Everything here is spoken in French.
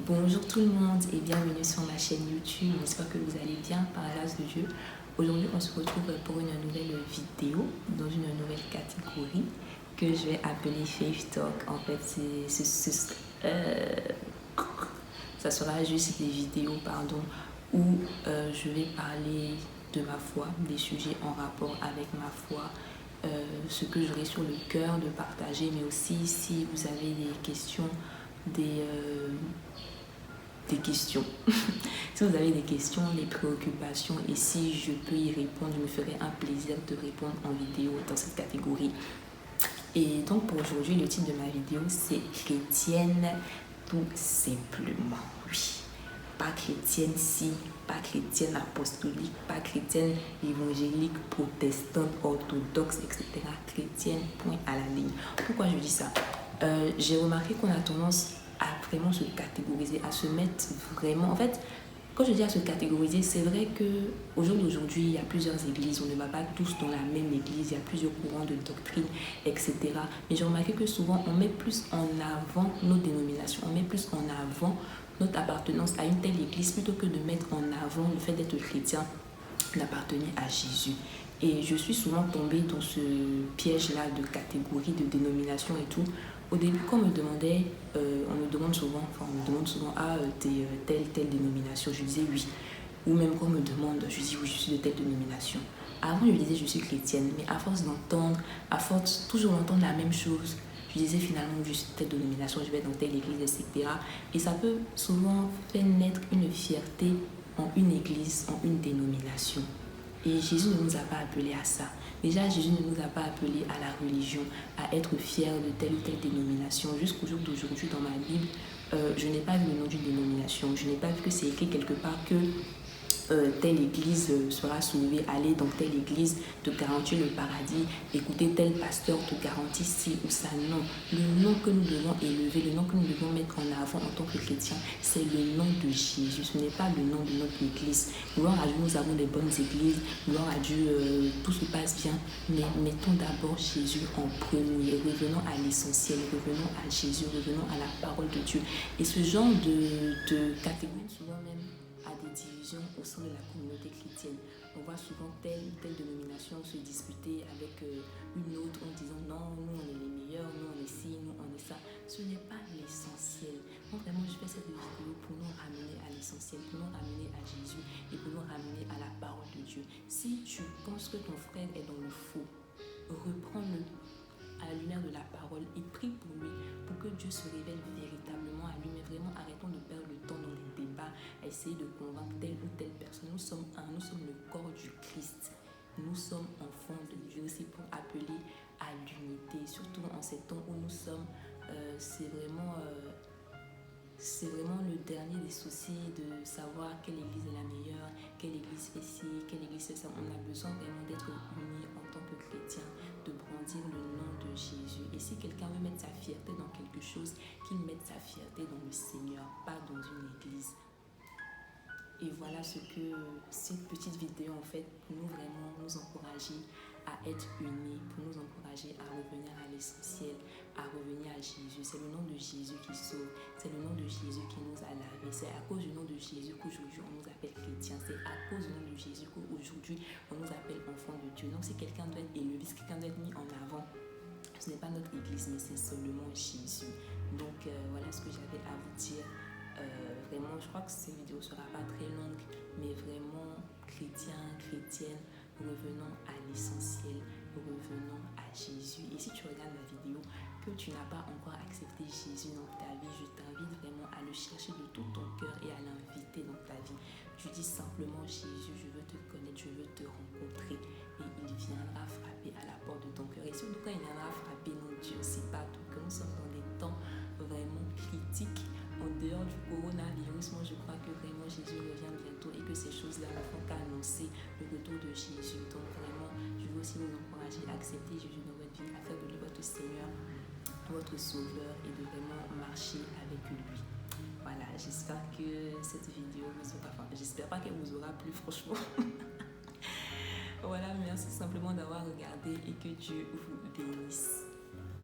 Bonjour tout le monde et bienvenue sur ma chaîne YouTube. J'espère que vous allez bien par la grâce de Dieu. Aujourd'hui, on se retrouve pour une nouvelle vidéo dans une nouvelle catégorie que je vais appeler Faith Talk. En fait, ça sera juste des vidéos où je vais parler de ma foi, des sujets en rapport avec ma foi, ce que j'aurai sur le cœur de partager, mais aussi si vous avez des questions, des questions. Si vous avez des questions, des préoccupations et si je peux y répondre, je me ferai un plaisir de répondre en vidéo dans cette catégorie. Et donc pour aujourd'hui, le titre de ma vidéo c'est chrétienne tout simplement. Oui. Pas chrétienne si, pas chrétienne apostolique, pas chrétienne évangélique, protestante, orthodoxe, etc. Chrétienne, point à la ligne. Pourquoi je dis ça? J'ai remarqué qu'on a tendance à vraiment se catégoriser, à se mettre vraiment... En fait, quand je dis à se catégoriser, c'est vrai qu'au jour d'aujourd'hui, il y a plusieurs églises, on ne va pas tous dans la même église, il y a plusieurs courants de doctrine, etc. Mais j'ai remarqué que souvent, on met plus en avant nos dénominations, on met plus en avant notre appartenance à une telle église plutôt que de mettre en avant le fait d'être chrétien, d'appartenir à Jésus. Et je suis souvent tombée dans ce piège-là de catégorie, de dénomination et tout. Au début, quand on me demandait, on me demande souvent, t'es telle dénomination, je disais oui. Ou même quand on me demande, je dis oui, je suis de telle dénomination. Avant, je disais je suis chrétienne, mais à force d'entendre, à force toujours d'entendre la même chose, je disais finalement je suis de telle dénomination, je vais dans telle église, etc. Et ça peut souvent faire naître une fierté en une église, en une dénomination. Et Jésus ne nous a pas appelés à ça. Déjà, Jésus ne nous a pas appelés à la religion, à être fiers de telle ou telle dénomination. Jusqu'au jour d'aujourd'hui, dans ma Bible, je n'ai pas vu le nom d'une dénomination. Je n'ai pas vu que c'est écrit quelque part que telle église sera sauvée, aller dans telle église te garantit le paradis, écouter tel pasteur te garantit ci ou ça. Non, le nom que nous devons élever, le nom que nous devons mettre en avant en tant que chrétiens, c'est le nom de Jésus. Ce n'est pas le nom de notre église. Gloire à Dieu, nous avons des bonnes églises, gloire à Dieu, tout se passe bien, mais mettons d'abord Jésus en premier. Revenons à l'essentiel, revenons à Jésus, revenons à la parole de Dieu. Et ce genre de catégorie, souvent même à des divisions au sein de la communauté chrétienne. On voit souvent telle dénomination se disputer avec une autre en disant non, nous on est les meilleurs, nous on est ci, nous on est ça. Ce n'est pas l'essentiel. Donc vraiment je fais cette vidéo pour nous ramener à l'essentiel, pour nous ramener à Jésus et pour nous ramener à la parole de Dieu. Si tu penses que ton frère est dans le faux, reprends-le à la lumière de la parole et prie pour lui, pour que Dieu se révèle véritablement à lui. Mais vraiment, arrêtons de perdre le temps dans les débats, à essayer de convaincre telle ou telle personne. Nous sommes un, nous sommes le corps du Christ. Nous sommes enfants de Dieu. C'est pour appeler à l'unité, surtout en ces temps où nous sommes. C'est vraiment le dernier des soucis de savoir quelle église est la meilleure, quelle église fait ci, quelle église fait ça. On a besoin vraiment d'être unis en tant que chrétiens, de brandir le nom de Jésus. Et si quelqu'un veut mettre sa fierté dans quelque chose, qu'il mette sa fierté dans le Seigneur, pas dans une église. Et voilà ce que cette petite vidéo en fait pour nous vraiment nous encourager à être unis, pour nous encourager à revenir à l'essentiel, à revenir à Jésus. C'est le nom de Jésus qui sauve, c'est le nom de Jésus qui nous a lavés, c'est à cause du nom de Jésus qu'aujourd'hui on nous appelle chrétiens, c'est à cause du nom de Jésus qu'aujourd'hui on nous appelle enfants de Dieu. Donc si quelqu'un doit être élevé, si quelqu'un doit être mis en avant, ce n'est pas notre église mais c'est seulement Jésus. Donc voilà ce que j'avais à vous dire. Vraiment, je crois que cette vidéo ne sera pas très longue, mais vraiment chrétienne, revenons à l'essentiel, revenons à Jésus. Et si tu regardes la vidéo, que tu n'as pas encore accepté Jésus dans ta vie, je t'invite vraiment à le chercher de tout ton cœur et à l'inviter dans ta vie. Tu dis simplement Jésus, je veux te connaître, je veux te rencontrer, et il viendra frapper à la porte de ton cœur. Et surtout quand il viendra frapper, non Dieu, c'est pas tout, que nous sommes dans des temps vraiment critiques. En dehors du coronavirus, moi je crois que vraiment Jésus revient bientôt et que ces choses-là ne font qu'annoncer le retour de Jésus. Donc vraiment, je veux aussi vous encourager à accepter Jésus dans votre vie, à faire de lui votre Seigneur, votre Sauveur et de vraiment marcher avec lui. Voilà, j'espère que cette vidéo vous aura, j'espère pas qu'elle vous aura plu franchement. Voilà, merci simplement d'avoir regardé et que Dieu vous bénisse.